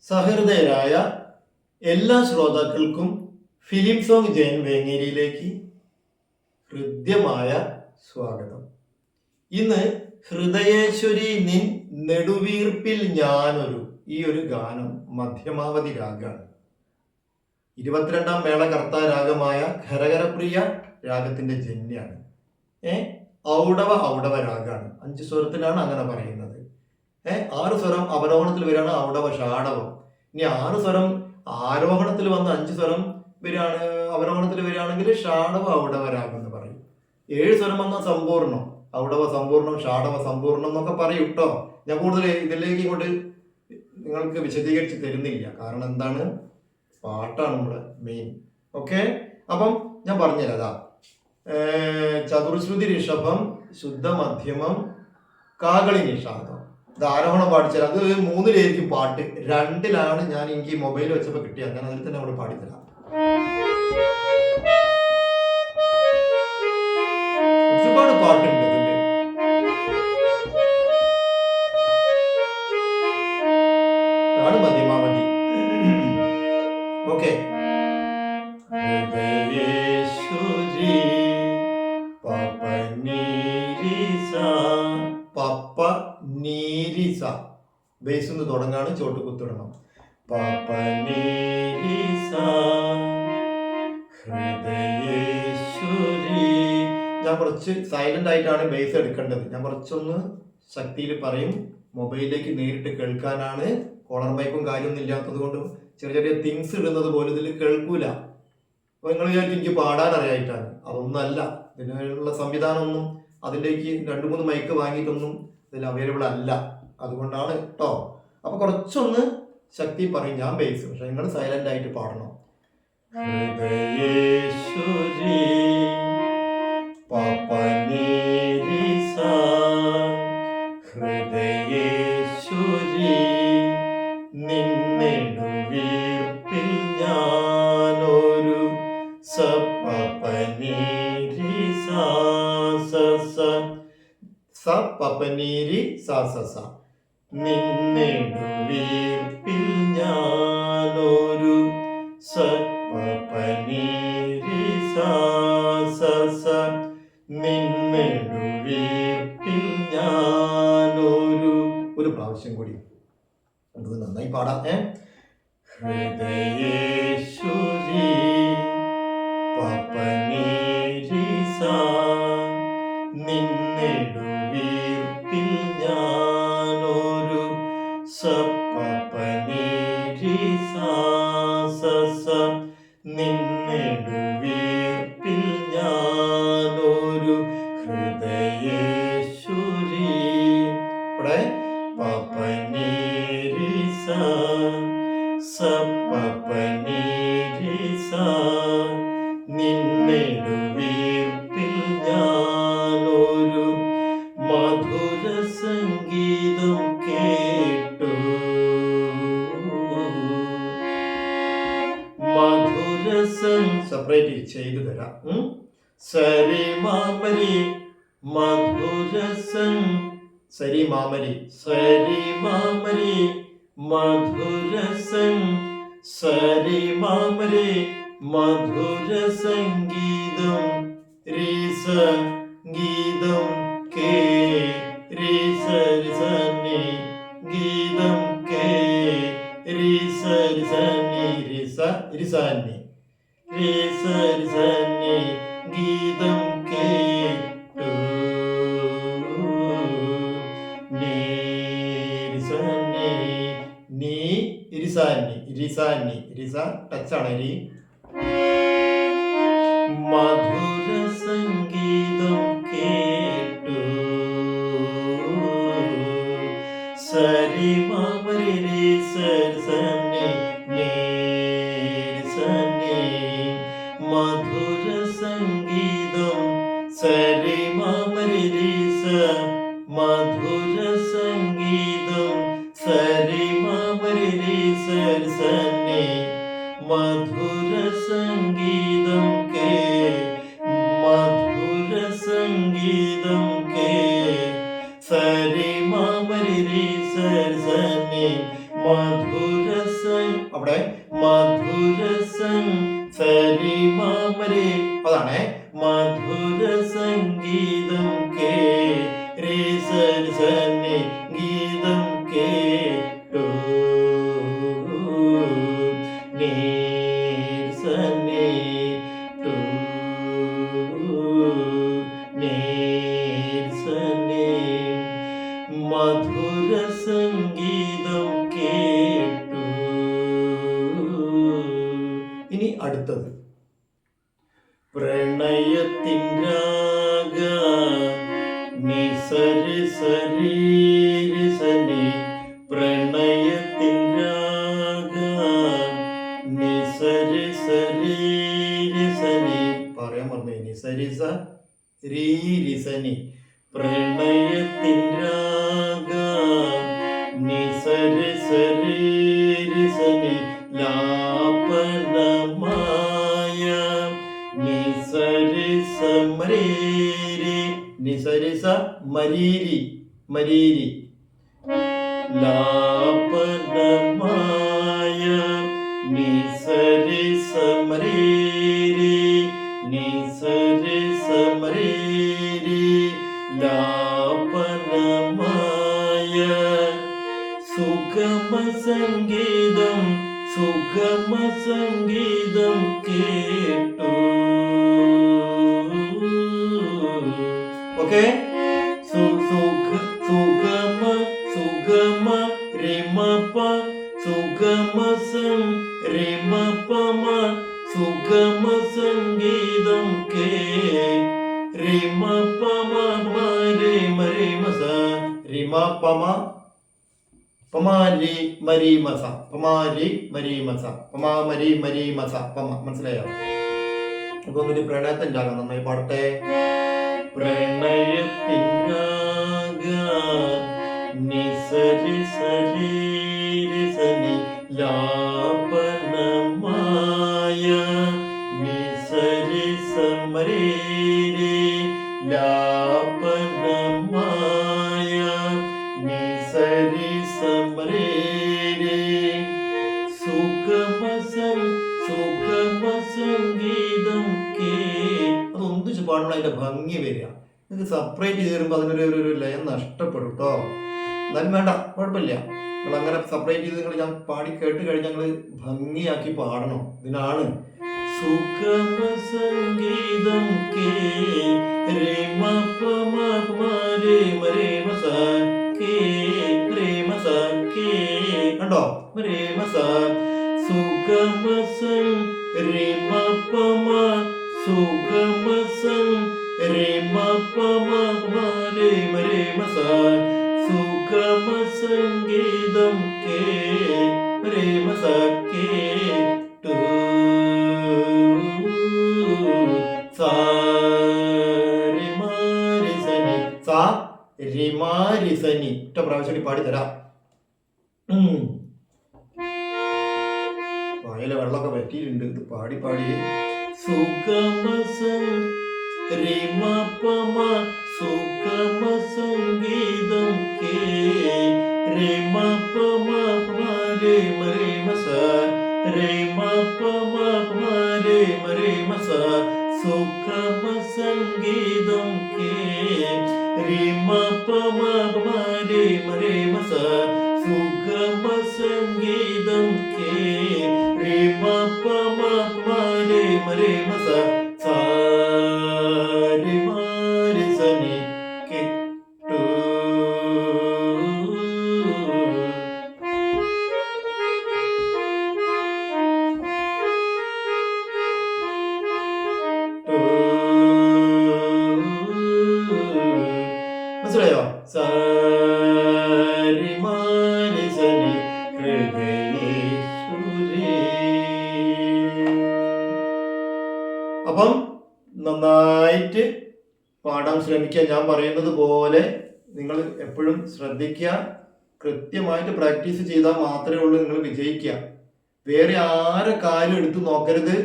സഹൃദയരായ എല്ലാ ശ്രോതാക്കൾക്കും film song Jayan വേങ്ങേരിയിലേക്ക് ഹൃദ്യമായ സ്വാഗതം. ഇന്ന് ഹൃദയേശ്വരി നിൻ നെടുവീർപ്പിൽ ഞാനൊരു ഈ ഒരു ഗാനം മധ്യമാവധി രാഗാണ്. 22ാം മേളകർത്താ രാഗമായ ഖരകരപ്രിയ രാഗത്തിന്റെ ജന്യാണ്. ഔഡവ രാഗാണ്. 5 സ്വരത്തിലാണ് അങ്ങനെ പറയുന്നത്. 6 സ്വരം അവരോഹണത്തിൽ വരികയാണ് ഔഡവ ഷാഡവം. ഇനി 6 സ്വരം ആരോഹണത്തിൽ വന്ന് 5 സ്വരം വരികയാണ് അവരോഹണത്തിൽ വരികയാണെങ്കിൽ ഷാഡവ ഔഡവ രാഗം എന്ന് പറയും. 7 സ്വരം വന്ന സമ്പൂർണം, ഔഡവ സമ്പൂർണം, ഷാഡവ സമ്പൂർണം എന്നൊക്കെ പറയും കേട്ടോ. ഞാൻ കൂടുതൽ ഇതിലേക്ക് ഇങ്ങോട്ട് നിങ്ങൾക്ക് വിശദീകരിച്ച് തരുന്നില്ല, കാരണം എന്താണ്, പാട്ടാണ് നമ്മുടെ മെയിൻ. ഓക്കെ, അപ്പം ഞാൻ പറഞ്ഞുതരാം. ചതുർശ്രുതി ഋഷഭം, ശുദ്ധ മധ്യമം, കാകളി നിഷാദം. ഇത് ആരോഹണം പാടിച്ചാൽ അത് 3-ലായിരിക്കും പാട്ട്. 2-ലാണ് ഞാൻ എനിക്ക് മൊബൈൽ വെച്ചപ്പോൾ കിട്ടിയത്. ഞാൻ അതിൽ തന്നെ അവിടെ പാടിത്തരാം. ഒരുപാട് പാട്ടുണ്ട് ഇതിന്റെ. ആണ് മധ്യമാവധി. ഓക്കെ. പപ്പ നീരിസ ബേസ് നിന്ന് തുടങ്ങാണ്, ചോട്ട് കുത്തിടണം. പപ്പ നീരിസ ഹൃദയേശ്വരി. ഞാൻ കുറച്ച് സൈലന്റ് ആയിട്ടാണ് ബേസ് എടുക്കേണ്ടത്. ഞാൻ കുറച്ചൊന്ന് ശക്തിയിൽ പറയും. മൊബൈലിലേക്ക് നേരിട്ട് കേൾക്കാനാണ്. കോളർ മൈക്കും കാര്യമൊന്നും ഇല്ലാത്തത് കൊണ്ട് ചെറിയ ചെറിയ തിങ്സ് ഇടുന്നത് പോലെ ഇതിൽ കേൾക്കൂല. അപ്പൊ നിങ്ങൾ വിചാരിക്കും എനിക്ക് പാടാൻ അറിയായിട്ടാണ്. അതൊന്നല്ല. ഇതിനുള്ള സംവിധാനമൊന്നും അതിലേക്ക് 2-3 മൈക്ക് വാങ്ങിയിട്ടൊന്നും ഇതിൽ അവൈലബിൾ അല്ല. അതുകൊണ്ടാണ് കേട്ടോ. അപ്പൊ കുറച്ചൊന്ന് ശക്തി പറയും ഞാൻ ബേസ്, പക്ഷെ നിങ്ങൾ സൈലന്റ് ആയിട്ട് പാടണം. ഹൃദയേശ്വരി പപനീരിസ ഹൃദയേശ്വരി നിന്നെടുവീർപ്പിൽ ഞാനൊരു സപപനീരിസ പപനീരി സ നിന്നെടുവീർപ്പിൽ ഞാനൊരു സപപനീരി സ നിന്നെടുവീർപ്പിൽ ഞാനൊരു. ഒരു പ്രാവശ്യം കൂടി നന്നായി പാടാം. ഹൃദയേശ്വരി പപനീരി സ നിന്നെടുവീർപ്പിൽ ഞാനൊരു സപപനീരി സ നിന്നെടുവീർപ്പിൽ ഞാനൊരു ഹൃദയേശ്വരി. ഇവിടെ പപനീരി സപപനീരി സ നിന്നെടുവീർപ്പിൽ ഞാനൊരു മധുര സംഗീതം കേട്ടു. മധുര സെപ്പറേറ്റ് ചെയ്തു തരാം. സരി മാമരി മധുര സരി മാമരി സരി മാമരി മധുര സരി മാമരി മധുര സംഗീതം രീസ ഗീതം കേ രീസ രിസനി ഗീതം കേ രീസ രിസനി രിസ രിസനി രിസ രിസനി ഗീതം കേട്ടു. നീ രിസനി നീ രിസാനി രിസാനി രിസ ടച്ചാണ് രി. മധുര സംഗീതം കേട്ടു. സരി മാമരി രി സരി നീ സനി മധുര സംഗീതം സരി മാമരി രി സ മധുര സംഗീതം സരി മാമരി രി സനി മധുര സംഗീതം കേ മധുര സംഗീതം കേ സരി മാമരി രി സനി മധുര അവിടെ മധുരസം സരിമാമരേ, അതാണേ മധുര സംഗീതം കേ രേ സരി ഗീതം കേട്ടോ നീ സനി ടു നീ സനി മധുര സംഗീതം കേട്ടു. ഇനി അടുത്തത് പ്രണയത്തിൻ രാഗ നി സരി സരി സനി പ്രണയത്തിൻ രാഗ നി സരി സരി സനി പറയാൻ പറഞ്ഞു നി സരി സ രീ സനി പ്രണയത്തിൻ രാഗ നി സരി സരി സനി ലാപനമായ നി സരി സമരീരി നി സരി സ മരീരി മരീരി ലാപനമായ നി സരി സമരീരി നി സരി സമരീരി ലാപനമായ സുഗമ സംഗീതം സുഗമ സംഗീതം കേട്ടു. ഓക്കെ സുഗമ സുഗമ റിമപ സുഗമ സം റിമപമ സുഗമ സംഗീതം കേ റിമപമ റിമ റിമ സ റിമപമ പമാരി മരീമസ പമാരി മരീമസ പമാമരി മരീമസ പമ. മനസ്സിലായോ? അപ്പൊ ഒന്നൊരു പ്രണയത്തിൻ രാഗം നന്നായി പാടട്ടെ. പ്രണയത്തിൻ രാഗ നി സരി സരി സനി ലാപനമായ നി സരി സമരീരി ലാപനമായ നി സരി സമരീരി സുഗമ സംഗീതം കേ. അത് ഒന്നിച്ച് പാടണം, അതിന്റെ ഭംഗി വരിക. ഇത് സെപ്പറേറ്റ് ചെയ്ത് തരുമ്പോൾ അതിനൊരു ലയം നഷ്ടപ്പെടും കേട്ടോ. എന്നാലും വേണ്ട, കുഴപ്പമില്ല. നിങ്ങൾ അങ്ങനെ സെപ്പറേറ്റ് ചെയ്ത് നിങ്ങൾ ഞാൻ പാടി കേട്ട് കഴിഞ്ഞാൽ ഞങ്ങൾ ഭംഗിയാക്കി പാടണം. ഇതിനാണ് സുഗമ സംഗീതം കേ രേ മ പ മ പ രേ മ രേ മ സ കേ രേ മ സ കേ. കണ്ടോ? രേ മ സ സുഗമ സം രേ മ പ മ സുഗമ സം രേ മ പ മ രേ മ സ സുഗമ സംഗീതം കേ രേ മ സ കേ ടു സാ രി മ രി സനി സാ രി മ രി സനി. ഒറ്റ പ്രാവശ്യം പാടി തരാം. വായിലെ വെള്ളമൊക്കെ പറ്റിയിട്ടുണ്ട് ഇത് പാടി പാടി. സുഗമ രി മ പ മ സുഗമ സംഗീതം കേ രേ മ പ മ രേ മ സ രേ മ പ മ രേ മ സ സുഗമ സംഗീതം കേ രേ മ പ മ രേ മ സ സുഗമ സംഗീതം കേ രേ മ പ മ രേ മ സ സാ രി മ രി സനി കേ ടു. മനസ്സിലായോ? സാ രി മ രി സനി ഹൃദയേശ്വരി. അപ്പം നന്നായിട്ട് പാടാൻ ശ്രമിക്കുക. ഞാൻ പറയുന്നത് പോലെ നിങ്ങൾ എപ്പോഴും ശ്രദ്ധിക്കുക. കൃത്യമായിട്ട് പ്രാക്ടീസ് ചെയ്താൽ മാത്രമേ ഉള്ളൂ നിങ്ങൾ വിജയിക്കുക. വേറെ ആരെ കാര്യം എടുത്തു നോക്കരുത്.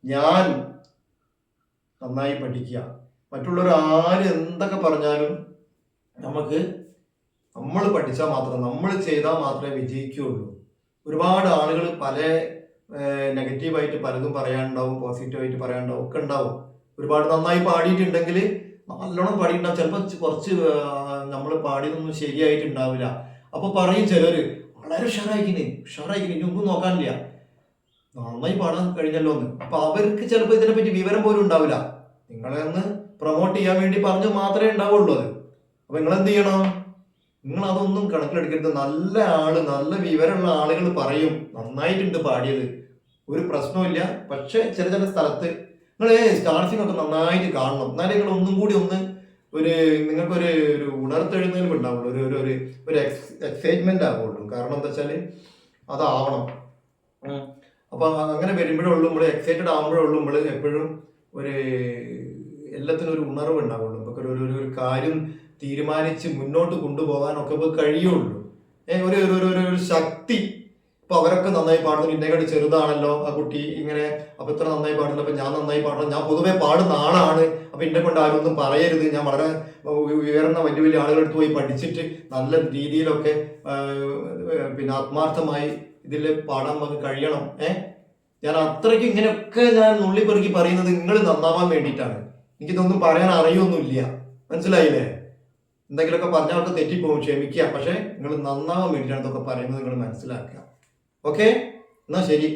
ഞാൻ നന്നായി പഠിക്കുക. മറ്റുള്ളവർ ആര് എന്തൊക്കെ പറഞ്ഞാലും നമ്മൾ പഠിച്ചാൽ മാത്രം, നമ്മൾ ചെയ്താൽ മാത്രമേ വിജയിക്കുകയുള്ളൂ. ഒരുപാട് ആളുകൾ പല നെഗറ്റീവായിട്ട് പലതും പറയാനുണ്ടാവും, പോസിറ്റീവായിട്ട് പറയാനുണ്ടാവും, ഒക്കെ ഉണ്ടാവും. ഒരുപാട് നന്നായി പാടിയിട്ടുണ്ടെങ്കിൽ നല്ലോണം പാടിയിട്ടുണ്ടാവും, ചിലപ്പോൾ കുറച്ച് നമ്മൾ പാടിയതൊന്നും ശരിയായിട്ടുണ്ടാവില്ല. അപ്പോൾ പറയും ചിലർ വളരെ ഉഷാറായിക്കിന് ഇനി ഒന്നും നോക്കാനില്ല, നന്നായി പാടാൻ കഴിഞ്ഞല്ലോ എന്ന്. അപ്പൊ അവർക്ക് ചിലപ്പോൾ ഇതിനെപ്പറ്റി വിവരം പോലും ഉണ്ടാവില്ല. നിങ്ങളെ ഒന്ന് പ്രൊമോട്ട് ചെയ്യാൻ വേണ്ടി പറഞ്ഞു മാത്രമേ ഉണ്ടാവുള്ളൂ അത്. അപ്പൊ നിങ്ങൾ എന്ത് ചെയ്യണം? നിങ്ങൾ അതൊന്നും കണക്കിലെടുക്കരുത്. നല്ല വിവരമുള്ള ആളുകൾ പറയും നന്നായിട്ടുണ്ട് പാടിയത്, ഒരു പ്രശ്നമില്ല. പക്ഷെ ചില സ്ഥലത്ത് നിങ്ങൾ സ്റ്റാർസിംഗ് ഒക്കെ നന്നായിട്ട് കാണണം, എന്നാലേ നിങ്ങൾ ഒന്നും കൂടി ഒന്ന് നിങ്ങൾക്കൊരു ഉണർത്തെഴുന്നേൽപ്പ് ഉണ്ടാവുള്ളൂ, ഒരു എക്സൈറ്റ്മെന്റ് ആവുള്ളൂ. കാരണം എന്താ വെച്ചാൽ അതാവണം. അപ്പൊ അങ്ങനെ വരുമ്പോഴുള്ളൂ നമ്മൾ എക്സൈറ്റഡ് ആകുമ്പോഴുള്ളൂ നമ്മൾ എപ്പോഴും ഒരു എല്ലാത്തിനും ഒരു ഉണർവ് ഉണ്ടാവുള്ളൂ. നമുക്ക് ഒരു കാര്യം തീരുമാനിച്ച് മുന്നോട്ട് കൊണ്ടുപോകാനൊക്കെ ഇപ്പോൾ കഴിയുള്ളൂ. ഒരു ശക്തി. ഇപ്പൊ അവരൊക്കെ നന്നായി പാടുന്നു, എന്നെക്കാട്ട് ചെറുതാണല്ലോ ആ കുട്ടി, ഇങ്ങനെ അപ്പൊ ഇത്ര നന്നായി പാടുന്നു, അപ്പൊ ഞാൻ നന്നായി പാടണം, ഞാൻ പൊതുവെ പാടുന്ന ആളാണ്, അപ്പൊ എന്നെ കൊണ്ട് ആരും ഒന്നും പറയരുത്, ഞാൻ വളരെ ഉയർന്ന വലിയ ആളുകളെടുത്ത് പോയി പഠിച്ചിട്ട് നല്ല രീതിയിലൊക്കെ പിന്നെ ആത്മാർത്ഥമായി ഇതിൽ പാടാൻ നമുക്ക് കഴിയണം. ഞാൻ അത്രയ്ക്ക് ഇങ്ങനെയൊക്കെ ഞാൻ നുള്ളിപ്പെറുക്കി പറയുന്നത് നിങ്ങൾ നന്നാവാൻ വേണ്ടിയിട്ടാണ്. എനിക്കിതൊന്നും പറയാൻ അറിയൊന്നുമില്ല, മനസ്സിലായില്ലേ? എന്തെങ്കിലുമൊക്കെ പറഞ്ഞാൽ അവർക്ക് തെറ്റിപ്പോകും, ക്ഷമിക്കുക. പക്ഷെ നിങ്ങൾ നന്നാവാൻ വേണ്ടിയിട്ടാണ് ഇതൊക്കെ പറയുന്നത്, നിങ്ങൾ മനസ്സിലാക്കുക. ഓക്കെ, എന്നാ ശരി.